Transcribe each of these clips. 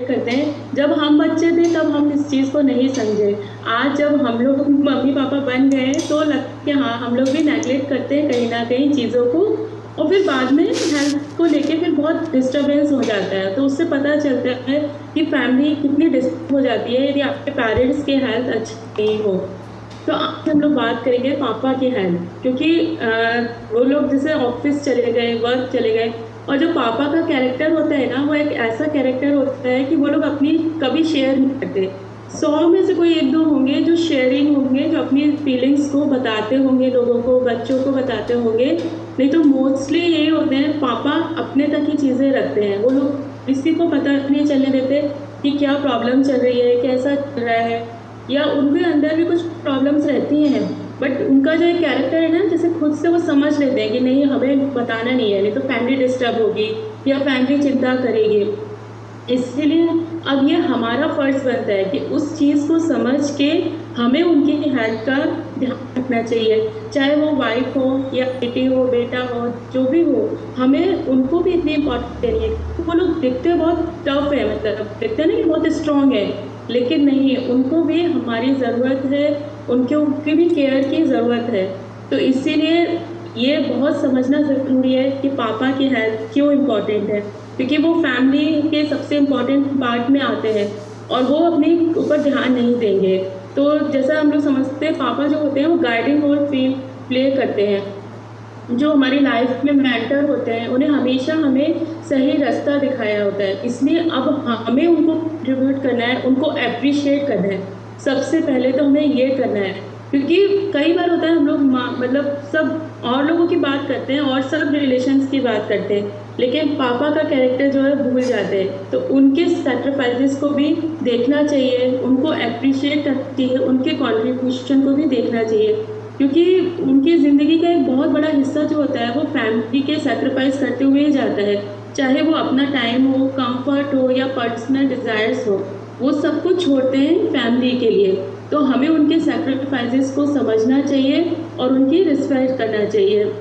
Neglect करते हैं। जब हम बच्चे थे तब हम इस चीज़ को नहीं समझे। आज जब हम लोग मम्मी पापा बन गए तो लगता है कि हाँ, हम लोग भी नेगलेक्ट करते हैं कहीं ना कहीं चीज़ों को, और फिर बाद में हेल्थ को लेके फिर बहुत डिस्टर्बेंस हो जाता है। तो उससे पता चलता है कि फैमिली कितनी डिस्टर्ब हो जाती है यदि आपके पेरेंट्स की हेल्थ अच्छी नहीं हो। तो आज हम लोग बात करेंगे पापा की हेल्थ, क्योंकि वो लोग जैसे ऑफिस चले गए, वर्क चले गए, और जो पापा का कैरेक्टर होता है ना, वो एक ऐसा कैरेक्टर होता है कि वो लोग अपनी कभी शेयर नहीं करते। 100 में से कोई 1-2 होंगे जो शेयरिंग होंगे, जो अपनी फीलिंग्स को बताते होंगे, लोगों को, बच्चों को बताते होंगे। नहीं तो मोस्टली यही होते हैं, पापा अपने तक ही चीज़ें रखते हैं। वो लोग किसी को पता नहीं चलने देते कि क्या प्रॉब्लम चल रही है, कैसा चल रहा है, या उनके अंदर भी कुछ प्रॉब्लम्स रहती हैं, बट उनका जो एक कैरेक्टर है ना, जैसे खुद से वो समझ लेते हैं कि नहीं, हमें बताना नहीं है, नहीं तो फैमिली डिस्टर्ब होगी या फैमिली चिंता करेगी। इसलिए अब ये हमारा फ़र्ज़ बनता है कि उस चीज़ को समझ के हमें उनकी हेल्थ का ध्यान रखना चाहिए। चाहे वो वाइफ हो या बेटी हो, बेटा हो, जो भी हो, हमें उनको भी इतनी इम्पोर्टेंस देनी है। तो वो लोग दिखते बहुत टफ है, मतलब दिखते हैं ना कि बहुत स्ट्रॉन्ग है, लेकिन नहीं, उनको भी हमारी ज़रूरत है, उनकी भी केयर की ज़रूरत है। तो इसीलिए ये बहुत समझना ज़रूरी है कि पापा की हेल्थ क्यों इम्पोर्टेंट है, क्योंकि वो फैमिली के सबसे इम्पोर्टेंट पार्ट में आते हैं और वो अपने ऊपर ध्यान नहीं देंगे। तो जैसा हम लोग समझते हैं, पापा जो होते हैं वो गाइडिंग रोल प्ले करते हैं। जो हमारी लाइफ में मेंटर होते हैं, उन्हें हमेशा हमें सही रास्ता दिखाया होता है। इसलिए अब हमें उनको कंट्रीब्यूट करना है, उनको अप्रिशिएट करना है। सबसे पहले तो हमें ये करना है, क्योंकि कई बार होता है हम लोग मतलब सब और लोगों की बात करते हैं और सब रिलेशंस की बात करते हैं, लेकिन पापा का कैरेक्टर जो है भूल जाते हैं। तो उनके सैक्रिफाइसेस को भी देखना चाहिए, उनको अप्रिशिएट करना चाहिए, उनके कंट्रीब्यूशन को भी देखना चाहिए, क्योंकि उनकी ज़िंदगी का एक बहुत बड़ा हिस्सा जो होता है वो फैमिली के सैक्रिफाइस करते हुए ही जाता है। चाहे वो अपना टाइम हो, कंफर्ट हो या पर्सनल डिज़ायर्स हो, वो सब कुछ छोड़ते हैं फैमिली के लिए। तो हमें उनके सैक्रिफाइसेस को समझना चाहिए और उनकी रिस्पेक्ट करना चाहिए।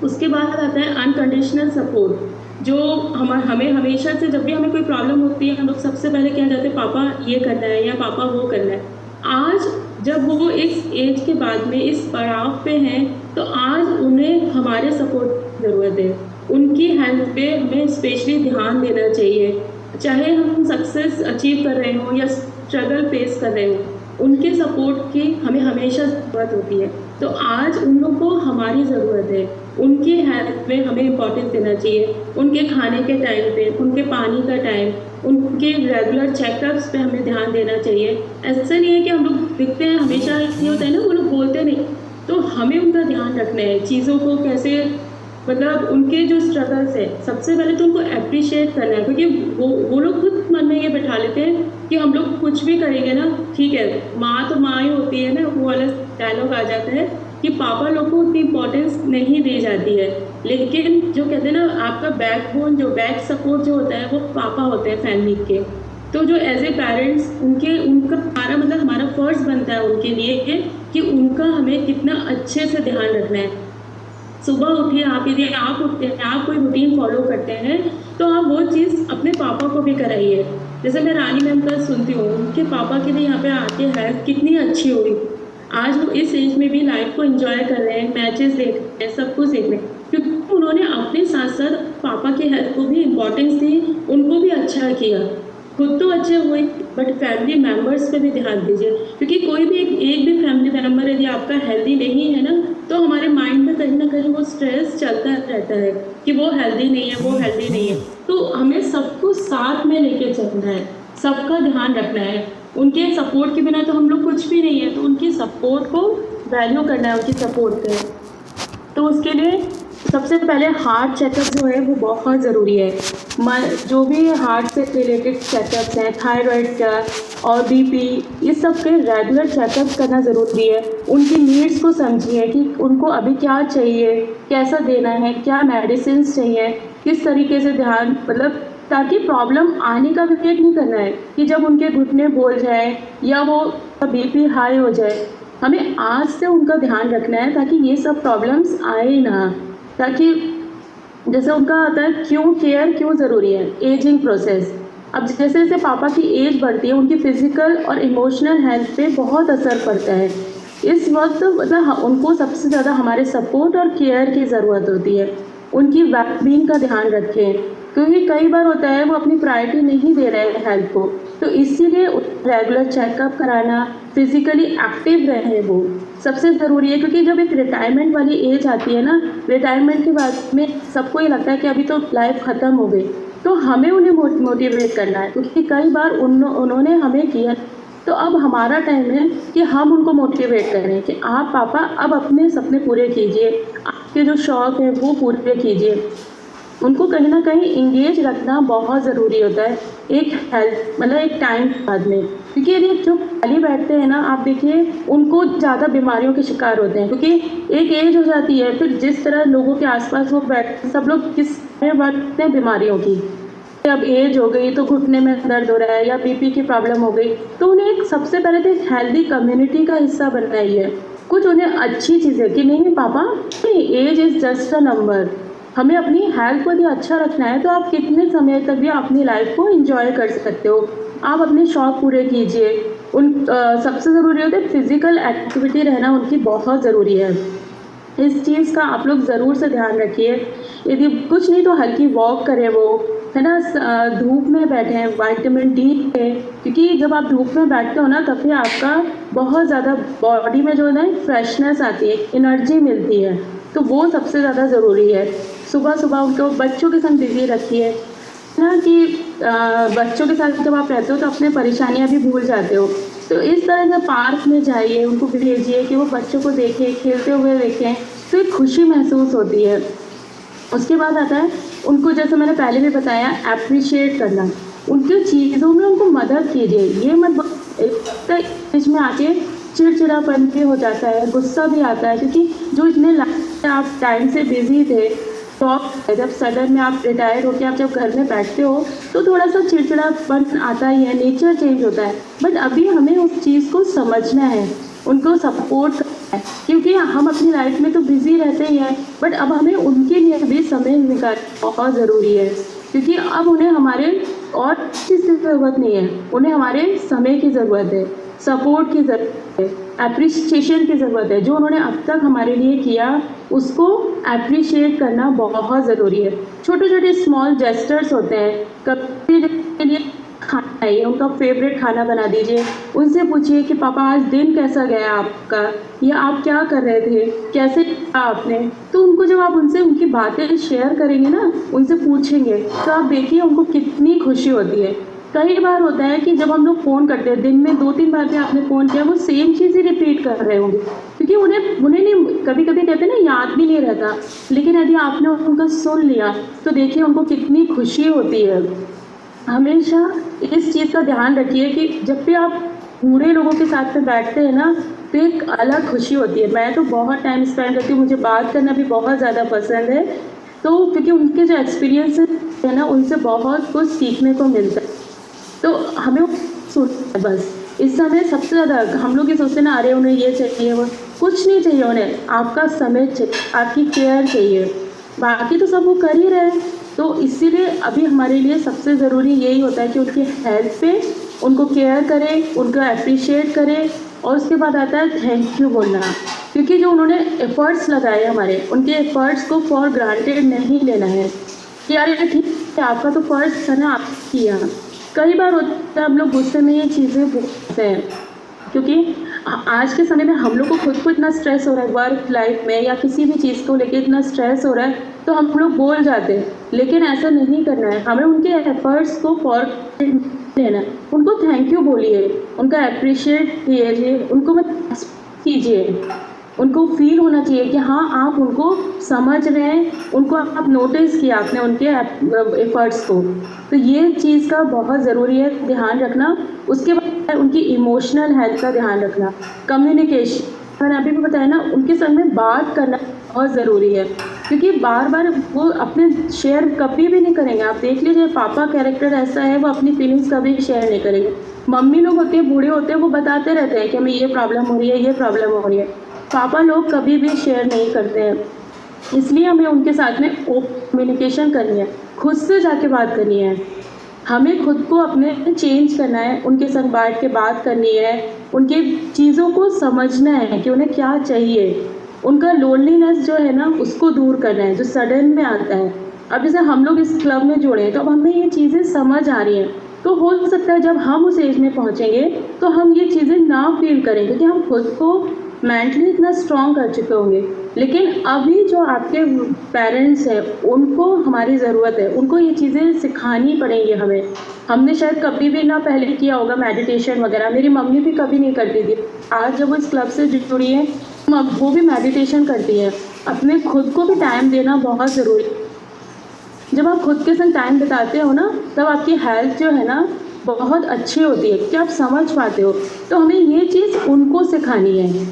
उसके बाद आता है अनकंडीशनल सपोर्ट, जो हमें हमेशा से जब भी हमें कोई प्रॉब्लम होती है, हम लोग सबसे पहले क्या जाते हैं, पापा ये करना है या पापा वो करना है। आज जब वो इस एज के बाद में इस पड़ाव पे हैं, तो आज उन्हें हमारे सपोर्ट की ज़रूरत है। उनकी हेल्थ पे हमें स्पेशली ध्यान देना चाहिए। चाहे हम सक्सेस अचीव कर रहे हों या स्ट्रगल फेस कर रहे हों, उनके सपोर्ट की हमें हमेशा ज़रूरत होती है। तो आज उन लोगों को हमारी ज़रूरत है। उनकी हेल्थ में हमें इम्पोर्टेंस देना चाहिए। उनके खाने के टाइम पे, उनके पानी का टाइम, उनके रेगुलर चेकअप्स पे हमें ध्यान देना चाहिए। ऐसा नहीं है कि हम लोग दिखते हैं, हमेशा ये होता है ना, वो लोग बोलते नहीं, तो हमें उनका ध्यान रखना है। चीज़ों को कैसे, मतलब उनके जो स्ट्रगल्स है, सबसे पहले तो उनको अप्रिशिएट करना है, क्योंकि वो लोग खुद मन में ये बैठा लेते हैं कि हम लोग कुछ भी करेंगे ना, ठीक है, माँ तो माँ ही होती है ना, वो वाला डायलॉग आ जाता है कि पापा लोग को उतनी इम्पोर्टेंस नहीं दी जाती है। लेकिन जो कहते हैं ना, आपका बैकबोन, जो बैक सपोर्ट जो होता है, वो पापा होते हैं फैमिली के। तो जो एज ए पेरेंट्स उनका हमारा मतलब हमारा फ़र्ज़ बनता है उनके लिए कि उनका हमें कितना अच्छे से ध्यान रखना है। सुबह उठिए, आप यदि आप उठते हैं, आप कोई रूटीन फॉलो करते हैं, तो आप वो चीज़ अपने पापा को भी कराइए। जैसे मैं रानी मैम का सुनती हूँ, उनके पापा की भी यहाँ पे आके हेल्थ कितनी अच्छी हो गई। आज वो इस एज में भी लाइफ को एंजॉय कर रहे हैं, मैचेस देख रहे हैं, सब कुछ देख रहे हैं, क्योंकि उन्होंने अपने साथ साथ पापा की हेल्थ को भी इम्पोर्टेंस दी, उनको भी अच्छा किया। खुद तो अच्छे हुए, बट फैमिली मेम्बर्स पे भी ध्यान दीजिए, क्योंकि कोई भी एक भी फैमिली मेम्बर यदि आपका हेल्दी नहीं है ना, तो हमारे माइंड में कहीं ना कहीं वो स्ट्रेस चलता रहता है कि वो हेल्दी नहीं है, वो हेल्दी नहीं है। तो हमें सबको साथ में लेके चलना है, सबका ध्यान रखना है। उनके सपोर्ट के बिना तो हम लोग कुछ भी नहीं है, तो उनकी सपोर्ट को वैल्यू करना है, उनकी सपोर्ट पे। तो उसके लिए सबसे पहले हार्ट चेकअप जो है वो बहुत ज़रूरी है। जो भी हार्ट से रिलेटेड चेकअप्स हैं, थायराइड का और बीपी, ये सब के रेगुलर चेकअप करना ज़रूरी है। उनकी नीड्स को समझिए कि उनको अभी क्या चाहिए, कैसा देना है, क्या मेडिसिन चाहिए, किस तरीके से ध्यान, मतलब ताकि प्रॉब्लम आने का भी वेट नहीं करना है कि जब उनके घुटने बोल जाए या वो बीपी हाई हो जाए। हमें आज से उनका ध्यान रखना है ताकि ये सब प्रॉब्लम्स आए ना। ताकि जैसे उनका आता है क्यों केयर क्यों ज़रूरी है, एजिंग प्रोसेस। अब जैसे जैसे पापा की एज बढ़ती है उनकी फिजिकल और इमोशनल हेल्थ पे बहुत असर पड़ता है। इस वक्त मतलब उनको सबसे ज़्यादा हमारे सपोर्ट और केयर की ज़रूरत होती है। उनकी वेलबींग का ध्यान रखें, क्योंकि कई बार होता है वो अपनी प्रायोरिटी नहीं दे रहे हैं हेल्थ को, तो इसीलिए रेगुलर चेकअप कराना, फिजिकली एक्टिव रहें वो सबसे ज़रूरी है। क्योंकि जब एक रिटायरमेंट वाली एज आती है ना, रिटायरमेंट के बाद में सबको ये लगता है कि अभी तो लाइफ ख़त्म हो गई, तो हमें उन्हें मोटिवेट करना है, क्योंकि कई बार उन्होंने हमें किया। तो अब हमारा टाइम है कि हम उनको मोटिवेट करें कि आप पापा अब अपने सपने पूरे कीजिए, आपके जो शौक़ हैं वो पूरे कीजिए। उनको कहीं ना कहीं इंगेज रखना बहुत ज़रूरी होता है एक हेल्थ मतलब एक टाइम बाद में, क्योंकि यदि जो खाली बैठते हैं ना, आप देखिए उनको ज़्यादा बीमारियों के शिकार होते हैं, क्योंकि एक एज हो जाती है फिर जिस तरह लोगों के आसपास वो बैठते सब लोग किस बढ़ते हैं बीमारियों की। अब एज हो गई तो घुटने में दर्द हो रहा है या बीपी की प्रॉब्लम हो गई, तो उन्हें एक सबसे पहले तो एक हेल्दी कम्युनिटी का हिस्सा बनना ही है। कुछ उन्हें अच्छी चीज़ें कि नहीं पापा age is just a number, हमें अपनी हेल्थ को यदि अच्छा रखना है तो आप कितने समय तक भी अपनी लाइफ को एंजॉय कर सकते हो। आप अपने शौक़ पूरे कीजिए। सबसे ज़रूरी होता है फिज़िकल एक्टिविटी रहना उनकी बहुत ज़रूरी है। इस चीज़ का आप लोग ज़रूर से ध्यान रखिए। यदि कुछ नहीं तो हल्की वॉक करें वो, है ना, धूप में बैठें, विटामिन डी लें, क्योंकि जब आप धूप में बैठते हो ना तब भी आपका बहुत ज़्यादा बॉडी में जो है ना फ्रेशनेस आती है, एनर्जी मिलती है, तो वो सबसे ज़्यादा ज़रूरी है। सुबह सुबह उनको बच्चों के संग बिजी रखिए ना, कि बच्चों के साथ जब आप रहते हो तो अपने परेशानियां भी भूल जाते हो, तो इस तरह से पार्क में जाइए, उनको भेजिए कि वो बच्चों को देखें, खेलते हुए देखें, तो एक खुशी महसूस होती है। उसके बाद आता है उनको, जैसे मैंने पहले भी बताया, अप्रिशिएट करना, उनकी चीज़ों में उनको मदद कीजिए। ये मत एक में आके चिड़चिड़ापन भी हो जाता है, गुस्सा भी आता है, क्योंकि जो इतने आप टाइम से बिजी थे, तो जब सडन में आप रिटायर्ड होकर आप जब घर में बैठते हो तो थोड़ा सा चिड़चिड़ापन आता ही है, नेचर चेंज होता है। बट अभी हमें उस चीज़ को समझना है, उनको सपोर्ट करना है, क्योंकि हम अपनी लाइफ में तो बिज़ी रहते ही हैं, बट अब हमें उनके लिए भी समय निकालना बहुत ज़रूरी है, क्योंकि अब उन्हें हमारे और चीज़ की ज़रूरत नहीं है, उन्हें हमारे समय की ज़रूरत है, सपोर्ट की ज़रूरत है, एप्रिसिएशन की ज़रूरत है। जो उन्होंने अब तक हमारे लिए किया उसको एप्रिशिएट करना बहुत ज़रूरी है। छोटे छोटे स्मॉल जेस्चर्स होते हैं, कभी के लिए खाना चाहिए, उनका फेवरेट खाना बना दीजिए, उनसे पूछिए कि पापा आज दिन कैसा गया आपका, या आप क्या कर रहे थे, कैसे किया आपने। तो उनको जब आप उनसे उनकी बातें शेयर करेंगे ना, उनसे पूछेंगे, तो आप देखिए उनको कितनी खुशी होती है। कई बार होता है कि जब हम लोग फ़ोन करते हैं, दिन में 2-3 बार भी आपने फ़ोन किया, वो सेम चीज़ ही रिपीट कर रहे होंगे, क्योंकि उन्हें नहीं, कभी कभी कहते हैं ना याद भी नहीं रहता, लेकिन यदि आपने उनका सुन लिया तो देखिए उनको कितनी खुशी होती है। हमेशा इस चीज़ का ध्यान रखिए कि जब भी आप बूढ़े लोगों के साथ में बैठते हैं ना, तो एक अलग खुशी होती है। मैं तो बहुत टाइम स्पेंड करती हूँ, मुझे बात करना भी बहुत ज़्यादा पसंद है, तो क्योंकि उनके जो एक्सपीरियंस है ना, उनसे बहुत कुछ सीखने को मिलता है। तो हमें सोचना बस इस समय सबसे ज़्यादा हम लोग ये सोचते हैं ना, अरे उन्हें ये चाहिए, वो कुछ नहीं चाहिए, उन्हें आपका समय चाहिए, आपकी केयर चाहिए, बाकी तो सब वो कर ही रहे हैं। तो इसीलिए अभी हमारे लिए सबसे ज़रूरी यही होता है कि उनकी हेल्थ पे उनको केयर करें, उनको अप्रिशिएट करें, और उसके बाद आता है थैंक यू बोलना, क्योंकि जो उन्होंने एफ़र्ट्स लगाए हमारे, उनके एफ़र्ट्स को फॉर ग्रांटेड नहीं लेना है कि यार ठीक है आपका तो फ़र्ज़ था ना, आप किया। कई बार होता है हम लोग गुस्से में ये चीज़ें बोलते हैं, क्योंकि आज के समय में हम लोग को खुद को इतना स्ट्रेस हो रहा है वर्क लाइफ में, या किसी भी चीज़ को लेके इतना स्ट्रेस हो रहा है, तो हम लोग बोल जाते हैं, लेकिन ऐसा नहीं करना है। हमें उनके एफर्ट्स को फॉर लेना है, उनको थैंक यू बोलिए, उनका अप्रिशिएट कीजिए, उनको मत कीजिए, उनको फील होना चाहिए कि हाँ आप उनको समझ रहे हैं, उनको आप नोटिस किया आपने उनके एफर्ट्स को। तो ये चीज़ का बहुत ज़रूरी है ध्यान रखना। उसके बाद उनकी इमोशनल हेल्थ का ध्यान रखना, कम्युनिकेशन, मैंने अभी भी बताया ना, उनके संग में बात करना बहुत ज़रूरी है, क्योंकि बार बार वो अपने शेयर कभी भी नहीं करेंगे। आप देख लीजिए पापा कैरेक्टर ऐसा है, वो अपनी फीलिंग्स कभी शेयर नहीं करेंगे। मम्मी लोग होते हैं, बूढ़े होते हैं, वो बताते रहते हैं कि हमें ये प्रॉब्लम हो रही है, ये प्रॉब्लम हो रही है। पापा लोग कभी भी शेयर नहीं करते हैं, इसलिए हमें उनके साथ में कम्युनिकेशन करनी है, खुद से जाके बात करनी है। हमें खुद को अपने चेंज करना है, उनके संग बैठ के बात करनी है, उनकी चीज़ों को समझना है कि उन्हें क्या चाहिए, उनका लोनलीनेस जो है ना उसको दूर करना है जो सडन में आता है। अब जैसे हम लोग इस क्लब में जुड़े हैं तो अब हमें ये चीज़ें समझ आ रही हैं, तो हो सकता है जब हम उस एज में पहुँचेंगे तो हम ये चीज़ें ना फील करें क्योंकि हम खुद को मेंटली इतना स्ट्रॉन्ग कर चुके होंगे। लेकिन अभी जो आपके पेरेंट्स हैं उनको हमारी ज़रूरत है, उनको ये चीज़ें सिखानी पड़ेंगी हमें। हमने शायद कभी भी ना पहले किया होगा मेडिटेशन वगैरह, मेरी मम्मी भी कभी नहीं करती थी। आज जब वो इस क्लब से जुड़ी है वो भी मेडिटेशन करती है। अपने खुद को भी टाइम देना बहुत ज़रूरी है। जब आप खुद के संग टाइम बिताते हो ना तब आपकी हेल्थ जो है ना बहुत अच्छी होती है कि आप समझ पाते हो। तो हमें ये चीज़ उनको सिखानी है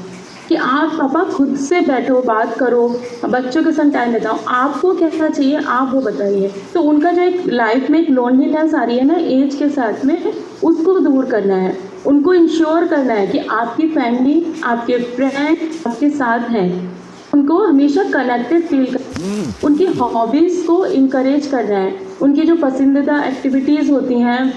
कि आप पापा खुद से बैठो, बात करो, बच्चों के संग टाइम बिताओ, आपको कैसा चाहिए आप वो बताइए। तो उनका जो एक लाइफ में एक लोनलीनेस आ रही है ना एज के साथ में, उसको दूर करना है। उनको इंश्योर करना है कि आपकी फैमिली, आपके फ्रेंड आपके साथ हैं, उनको हमेशा कनेक्टेड फील कर, उनकी हॉबीज़ को इंकरेज करना है। उनकी जो पसंदीदा एक्टिविटीज़ होती हैं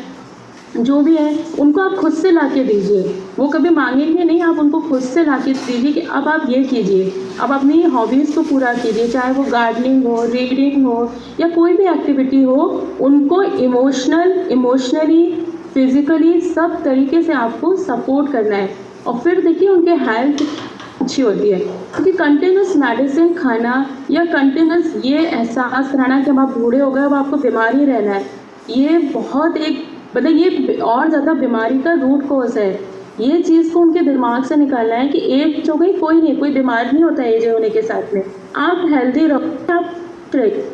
जो भी है उनको आप खुद से ला के दीजिए। वो कभी मांगेंगे नहीं, आप उनको खुद से ला के दीजिए कि अब आप ये कीजिए, अब अपनी हॉबीज़ को पूरा कीजिए, चाहे वो गार्डनिंग हो, रीडिंग हो या कोई भी एक्टिविटी हो। उनको इमोशनली, फिज़िकली सब तरीके से आपको सपोर्ट करना है। और फिर देखिए उनके हेल्थ अच्छी होती है क्योंकि कंटिन्यूस मेडिसिन खाना या कंटिन्यूस ये एहसास कराना कि अब आप बूढ़े हो गए, अब आपको बीमार ही रहना है, ये बहुत एक मतलब ये और ज़्यादा बीमारी का रूट कॉज है। ये चीज़ को उनके दिमाग से निकालना है कि एज हो गई कोई नहीं, कोई बीमार नहीं होता एज होने के साथ में, आप हेल्दी रहो, आप रहिए।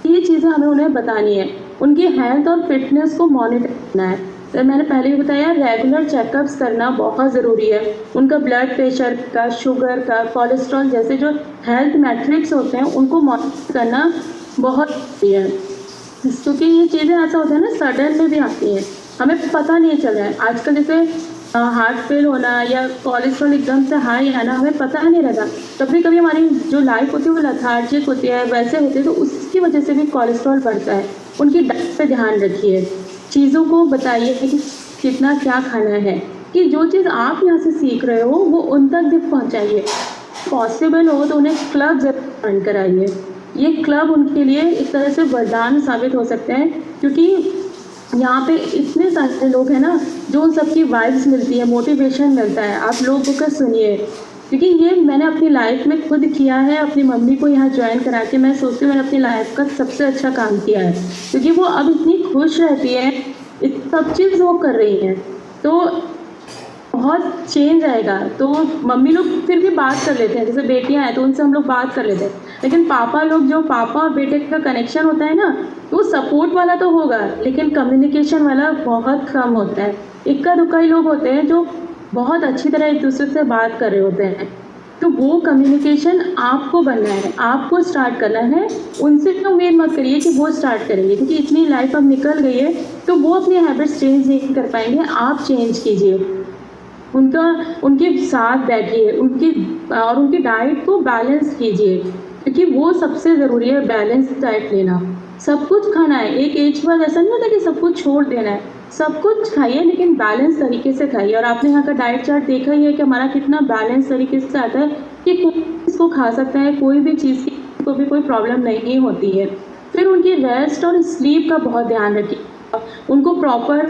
ये चीज़ें हमें उन्हें बतानी है। उनकी हेल्थ और फिटनेस को मॉनिटर करना है। तो मैंने पहले भी बताया रेगुलर चेकअप्स करना बहुत ज़रूरी है। उनका ब्लड प्रेशर का, शुगर का, कोलेस्ट्रॉल जैसे जो हेल्थ मैट्रिक्स होते हैं उनको मॉनिटर करना बहुत ज़रूरी है, क्योंकि ये चीज़ें ऐसा होता है ना सडन में भी आती हैं, हमें पता नहीं चल रहा है। आजकल जैसे हार्ट फेल होना या कोलेस्ट्रॉल एकदम से हाई आना हमें पता नहीं रहता। कभी कभी हमारी जो लाइफ होती है वो लथार्जिक होती है, वैसे होती है, तो उसकी वजह से भी कोलेस्ट्रॉल बढ़ता है। उनकी डाइट पे ध्यान रखिए, चीज़ों को बताइए कि कितना क्या खाना है, कि जो चीज़ आप यहाँ से सीख रहे हो वो उन तक भी पहुँचाइए। पॉसिबल हो तो उन्हें क्लब जरूर ज्वाइन कराइए। ये क्लब उनके लिए एक तरह से वरदान साबित हो सकते हैं क्योंकि यहाँ पे इतने सारे लोग हैं ना जो उन सबकी वाइब्स मिलती है, मोटिवेशन मिलता है। आप लोगों का सुनिए, क्योंकि ये मैंने अपनी लाइफ में खुद किया है। अपनी मम्मी को यहाँ ज्वाइन करा के मैं सोचती हूँ मैंने अपनी लाइफ का सबसे अच्छा काम किया है, क्योंकि वो अब इतनी खुश रहती है, सब चीज़ वो कर रही हैं, तो बहुत चेंज आएगा। तो मम्मी लोग फिर भी बात कर लेते हैं, जैसे बेटियां हैं तो उनसे हम लोग बात कर लेते हैं, लेकिन पापा लोग, जो पापा और बेटे का कनेक्शन होता है ना, तो सपोर्ट वाला तो होगा लेकिन कम्युनिकेशन वाला बहुत कम होता है। इक्का दुक्का ही लोग होते हैं जो बहुत अच्छी तरह एक दूसरे से बात कर रहे होते हैं। तो वो कम्युनिकेशन आपको बनना है, आपको स्टार्ट करना है। उनसे तो उम्मीद मत करिए कि वो स्टार्ट करेंगे, क्योंकि इतनी लाइफ अब निकल गई है तो वो अपनी हैबिट्स चेंज नहीं कर पाएंगे। आप चेंज कीजिए, उनके साथ बैठिए, उनकी डाइट को बैलेंस कीजिए, क्योंकि वो सबसे ज़रूरी है, बैलेंस डाइट लेना। सब कुछ खाना है, एक एज के बाद ऐसा नहीं होता कि सब कुछ छोड़ देना है, सब कुछ खाइए लेकिन बैलेंस तरीके से खाइए। और आपने यहाँ का डाइट चार्ट देखा ही है कि हमारा कितना बैलेंस तरीके से आता है कि कोई इसको खा सकता है, कोई भी चीज़ की को भी कोई प्रॉब्लम नहीं होती है। फिर उनकी रेस्ट और स्लीप का बहुत ध्यान रखिए, उनको प्रॉपर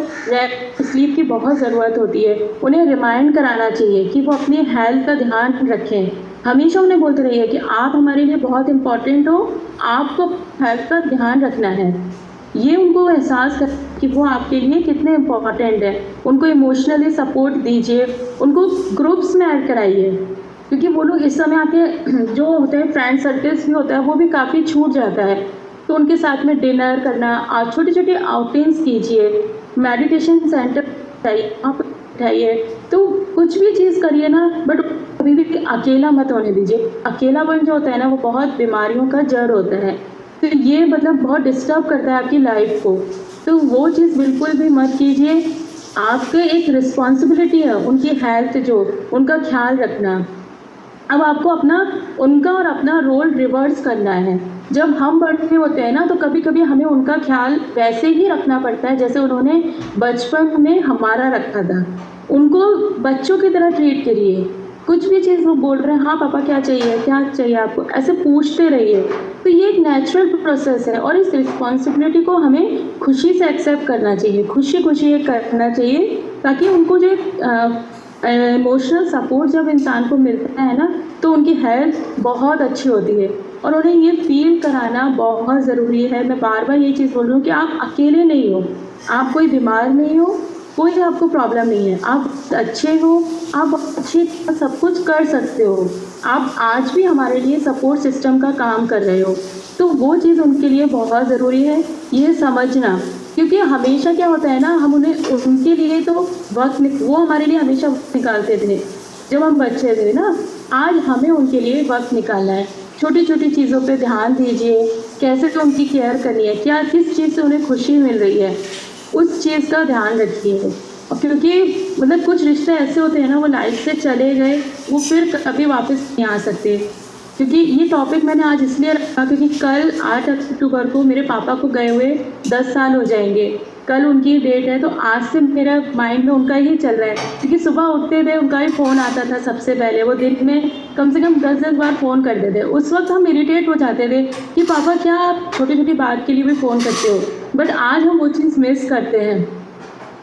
स्लीप की बहुत ज़रूरत होती है। उन्हें रिमाइंड कराना चाहिए कि वो अपनी हेल्थ का ध्यान रखें। हमेशा उन्हें बोलते रहिए कि आप हमारे लिए बहुत इम्पॉर्टेंट हो, आपको हेल्थ का ध्यान रखना है। ये उनको एहसास कर कि वो आपके लिए कितने इम्पॉर्टेंट है। उनको इमोशनली सपोर्ट दीजिए, उनको ग्रुप्स में ऐड कराइए, क्योंकि वो लोग इस समय आपके जो होते हैं फ्रेंड सर्कल्स भी होता है वो भी काफ़ी छूट जाता है। तो उनके साथ में डिनर करना, छोटी छोटी आउटिंग्स कीजिए, मेडिटेशन सेंटर आप उठाइए, तो कुछ भी चीज़ करिए ना, बट कभी भी अकेला मत होने दीजिए। अकेलापन जो होता है ना वो बहुत बीमारियों का जड़ होता है, तो ये मतलब बहुत डिस्टर्ब करता है आपकी लाइफ को। तो वो चीज़ बिल्कुल भी मत कीजिए। आपके एक रिस्पॉन्सिबिलिटी है उनकी हेल्थ, जो उनका ख्याल रखना। अब आपको उनका और अपना रोल रिवर्स करना है। जब हम बड़े होते हैं ना तो कभी कभी हमें उनका ख्याल वैसे ही रखना पड़ता है जैसे उन्होंने बचपन में हमारा रखा था। उनको बच्चों की तरह ट्रीट करिए, कुछ भी चीज़ वो बोल रहे हैं, हाँ पापा क्या चाहिए आपको, ऐसे पूछते रहिए। तो ये एक नेचुरल प्रोसेस है और इस रिस्पॉन्सिबिलिटी को हमें खुशी से एक्सेप्ट करना चाहिए, खुशी खुशी ये करना चाहिए, ताकि उनको जो इमोशनल सपोर्ट जब इंसान को मिलता है ना तो उनकी हेल्थ बहुत अच्छी होती है। और उन्हें ये फील कराना बहुत ज़रूरी है। मैं बार बार ये चीज़ बोल रही हूँ कि आप अकेले नहीं हो, आप कोई बीमार नहीं हो, कोई आपको प्रॉब्लम नहीं है, आप अच्छे हो, आप अच्छे सब कुछ कर सकते हो, आप आज भी हमारे लिए सपोर्ट सिस्टम का काम कर रहे हो। तो वो चीज़ उनके लिए बहुत ज़रूरी है ये समझना, क्योंकि हमेशा क्या होता है ना, हम उन्हें उनके लिए तो वो हमारे लिए हमेशा वक्त निकालते थे जब हम बच्चे थे ना। आज हमें उनके लिए वक्त निकालना है। छोटी छोटी चीज़ों पे ध्यान दीजिए, कैसे तो उनकी केयर करनी है, क्या किस चीज़ से उन्हें खुशी मिल रही है, उस चीज़ का ध्यान रखिए। और क्योंकि मतलब कुछ रिश्ते ऐसे होते हैं ना, वो लाइफ से चले गए, वो फिर कभी वापस नहीं आ सकते। क्योंकि ये टॉपिक मैंने आज इसलिए रखा क्योंकि कल 8 अक्टूबर को मेरे पापा को गए हुए 10 साल हो जाएंगे। कल उनकी डेट है, तो आज से मेरा माइंड में उनका ही चल रहा है। क्योंकि सुबह उठते थे उनका ही फ़ोन आता था सबसे पहले, वो दिन में कम से कम 10-10 बार फ़ोन करते थे। उस वक्त हम इरिटेट हो जाते थे कि पापा क्या आप छोटी छोटी बात के लिए भी फ़ोन करते हो, बट आज हम वो चीज़ मिस करते हैं।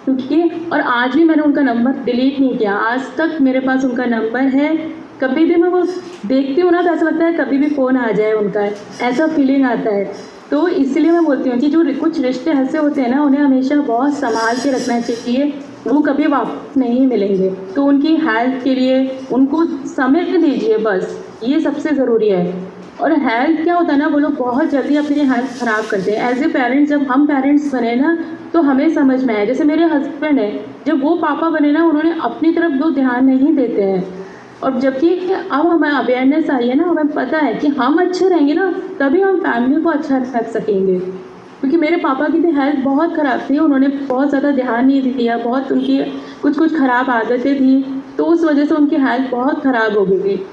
क्योंकि और आज भी मैंने उनका नंबर डिलीट नहीं किया, आज तक मेरे पास उनका नंबर है। कभी भी मैं वो देखती हूँ ना तो ऐसा लगता है कभी भी फ़ोन आ जाए उनका, ऐसा फीलिंग आता है। तो इसलिए मैं बोलती हूँ कि जो कुछ रिश्ते ऐसे होते हैं ना, उन्हें हमेशा बहुत संभाल के रखना चाहिए, वो कभी वापस नहीं मिलेंगे। तो उनकी हेल्थ के लिए उनको समय दीजिए, बस ये सबसे ज़रूरी है। और हेल्थ क्या होता है ना, वो लोग बहुत जल्दी अपनी हेल्थ ख़राब करते हैं। एज ए पेरेंट्स, जब हम पेरेंट्स बने ना तो हमें समझ में आया। जैसे मेरे हस्बैंड है, जब वो पापा बने ना, उन्होंने अपनी तरफ वो ध्यान नहीं देते हैं। और जबकि अब हमें अवेयरनेस आई है ना, हमें पता है कि हम अच्छे रहेंगे ना तभी हम फैमिली को अच्छा रख सकेंगे। क्योंकि मेरे पापा की भी हेल्थ बहुत ख़राब थी, उन्होंने बहुत ज़्यादा ध्यान नहीं दिया, बहुत उनकी कुछ ख़राब आदतें थी, तो उस वजह से उनकी हेल्थ बहुत ख़राब हो गई थी।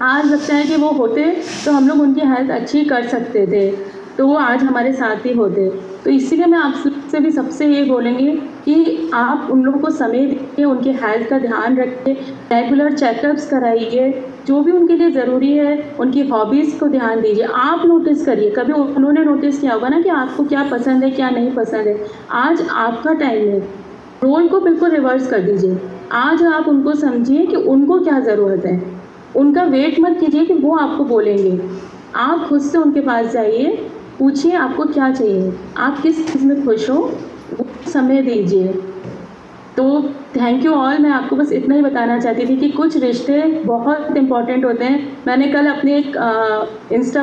आज लगता है कि वो होते तो हम लोग उनकी हेल्थ अच्छी कर सकते थे, तो वो आज हमारे साथ ही होते। तो इसीलिए मैं आपसे भी सबसे ये बोलेंगे कि आप उन लोगों को समय दीजिए, उनके हेल्थ का ध्यान रखिए, रेगुलर चेकअप्स कराइए, जो भी उनके लिए ज़रूरी है, उनकी हॉबीज़ को ध्यान दीजिए। आप नोटिस करिए, कभी उन्होंने नोटिस किया होगा ना कि आपको क्या पसंद है क्या नहीं पसंद है। आज आपका टाइम है, रोल को बिल्कुल रिवर्स कर दीजिए। आज आप उनको समझिए कि उनको क्या ज़रूरत है, उनका वेट मत कीजिए कि वो आपको बोलेंगे। आप खुद से उनके पास जाइए, पूछिए आपको क्या चाहिए, आप किस चीज़ में खुश हो, वो समय दीजिए। तो थैंक यू ऑल। मैं आपको बस इतना ही बताना चाहती थी कि कुछ रिश्ते बहुत इम्पोर्टेंट होते हैं। मैंने कल अपने एक इंस्टा